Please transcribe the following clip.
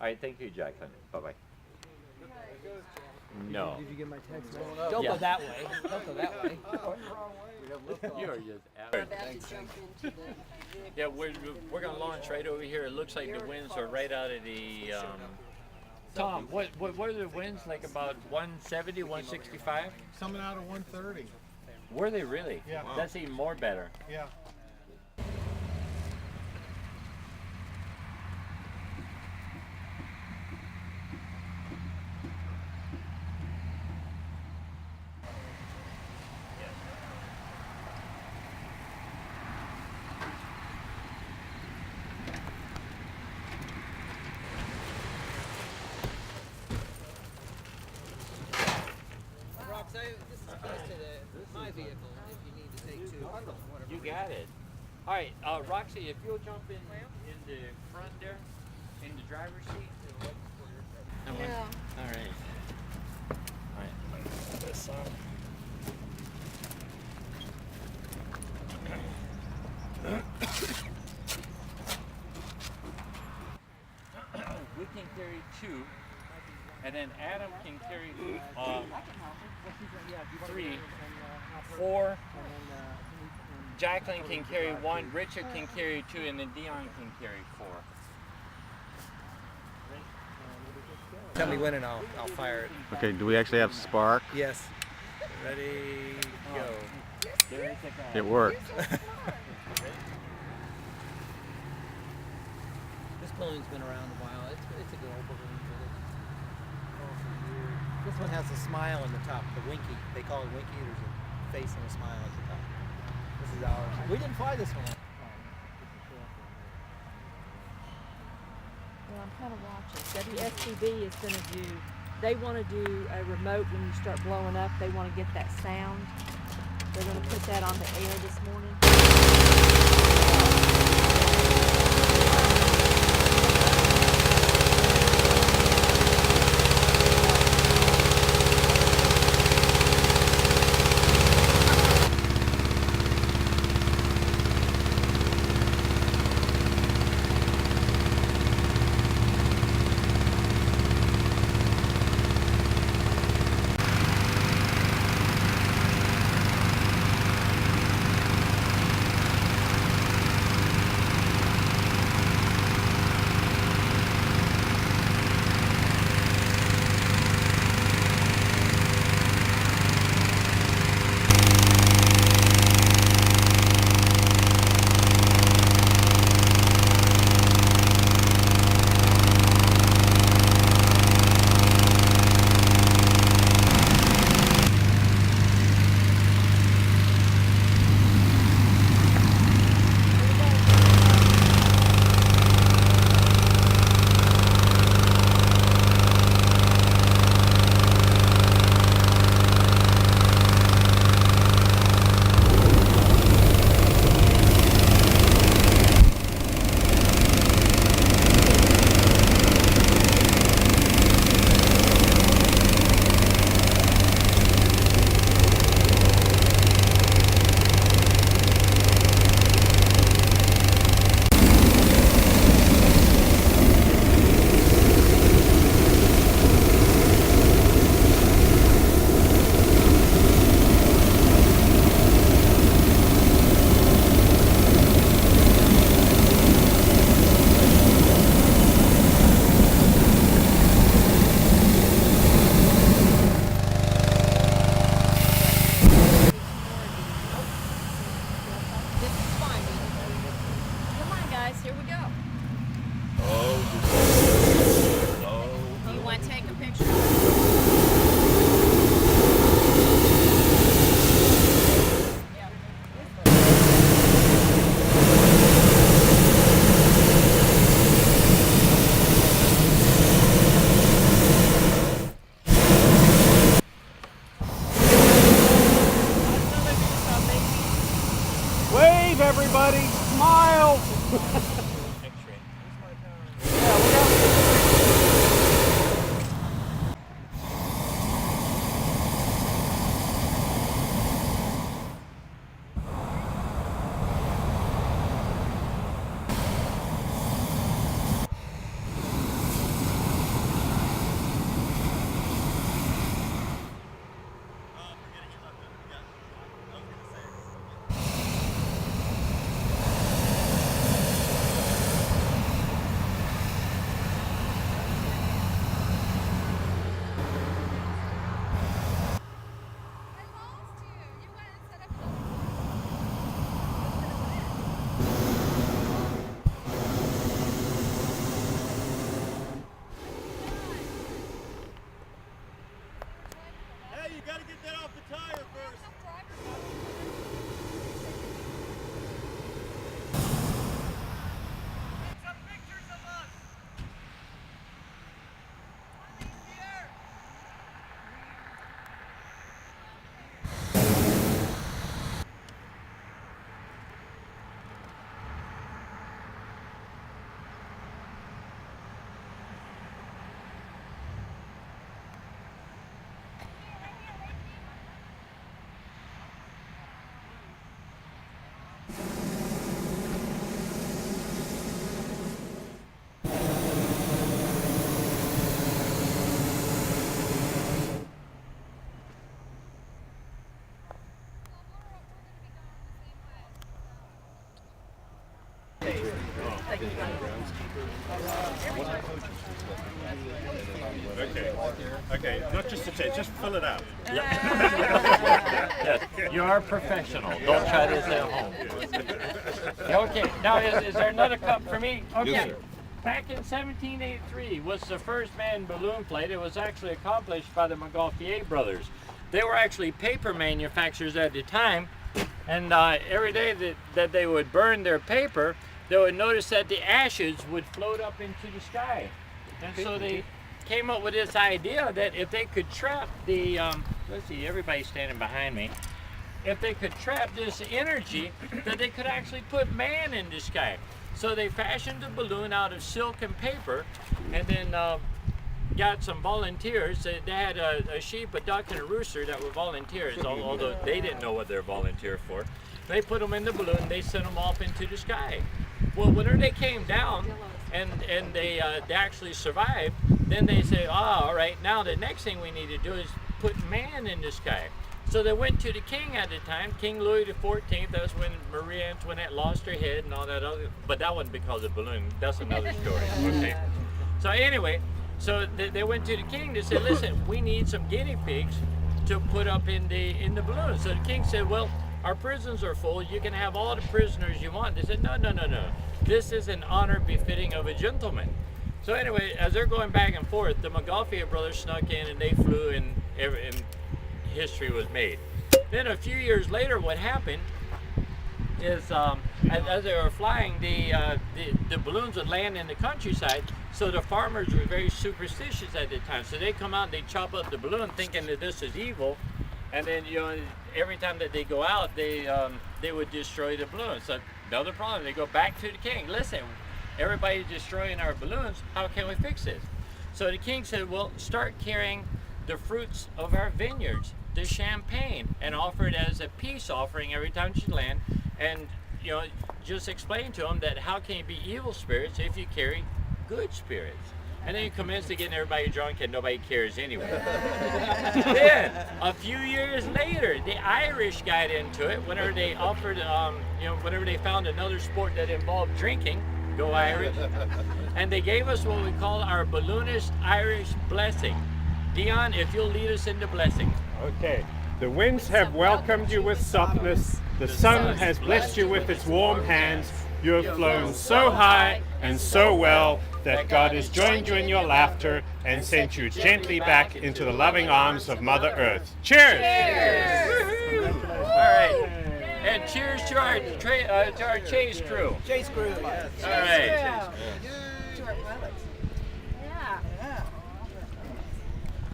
right, thank you, Jacqueline. Bye-bye. No. Did you get my text? Don't go that way. Don't go that way. You're just out. Yeah, we're gonna launch right over here. It looks like the winds are right out of the. Tom, what are the winds like? About 170, 165? Coming out of 130. Were they really? Yeah. Wow. That's even more better. Yeah. This is close to my vehicle if you need to take two. You got it. All right, Roxy, if you'll jump in the front there, in the driver's seat. Yeah. All right. All right. Put this on. We can carry two, and then Adam can carry 3, 4. Jacqueline can carry 1, Richard can carry 2, and then Dion can carry 4. Tell me when and I'll fire it. Okay, do we actually have spark? Yes. Ready, go. It worked. This balloon's been around a while. It's a good old balloon. This one has a smile on the top, the winky. They call it winky. There's a face and a smile at the top. This is ours. We didn't fly this one. Well, I'm kind of watching. WSTV is going to do, they want to do a remote when you start blowing up. They want to get that sound. They're going to put that on the air this morning. everybody. Smile. Okay, not just a taste, just fill it out. Yes, you are a professional. Don't try this at home. Okay, now is there another cup for me? Okay. Yes, sir. Back in 1783 was the first manned balloon flight. It was actually accomplished by the Montgolfier brothers. They were actually paper manufacturers at the time, and every day that they would burn their paper, they would notice that the ashes would float up into the sky. And so they came up with this idea that if they could trap the, let's see, everybody's standing behind me. If they could trap this energy, that they could actually put man in the sky. So they fashioned a balloon out of silk and paper, and then got some volunteers. They had a sheep, a duck, and a rooster that were volunteers, although they didn't know what they were volunteer for. They put them in the balloon, they sent them off into the sky. Well, whenever they came down and they actually survived, then they say, all right, now the next thing we need to do is put man in the sky. So they went to the king at the time, King Louis XIV. That was when Marie Antoinette lost her head and all that other, but that wasn't because of the balloon. That's another story. Okay. So anyway, so they went to the king to say, listen, we need some guinea pigs to put up in the balloon. So the king said, well, our prisons are full. You can have all the prisoners you want. They said, no. This is an honor befitting of a gentleman. So anyway, as they're going back and forth, the Montgolfier brothers snuck in and they flew, and history was made. Then a few years later, what happened is as they were flying, the balloons would land in the countryside. So the farmers were very superstitious at the time. So they come out and they chop up the balloon thinking that this is evil. And then, every time that they go out, they would destroy the balloons. So another problem, they go back to the king. Listen, everybody's destroying our balloons. How can we fix this? So the king said, well, start carrying the fruits of our vineyards, the champagne, and offer it as a peace offering every time you land. And, just explain to them that how can you be evil spirits if you carry good spirits? And then you commence to getting everybody drunk and nobody cares anyway. Then, a few years later, the Irish got into it whenever they offered, whenever they found another sport that involved drinking, go Irish, and they gave us what we call our balloonist Irish blessing. Dion, if you'll lead us into blessing. Okay. The winds have welcomed you with softness. The sun has blessed you with its warm hands. You have flown so high and so well that God has joined you in your laughter and sent you gently back into the loving arms of Mother Earth. Cheers! Cheers! All right. And cheers to our chase crew. Chase crew. All right. To our pilots.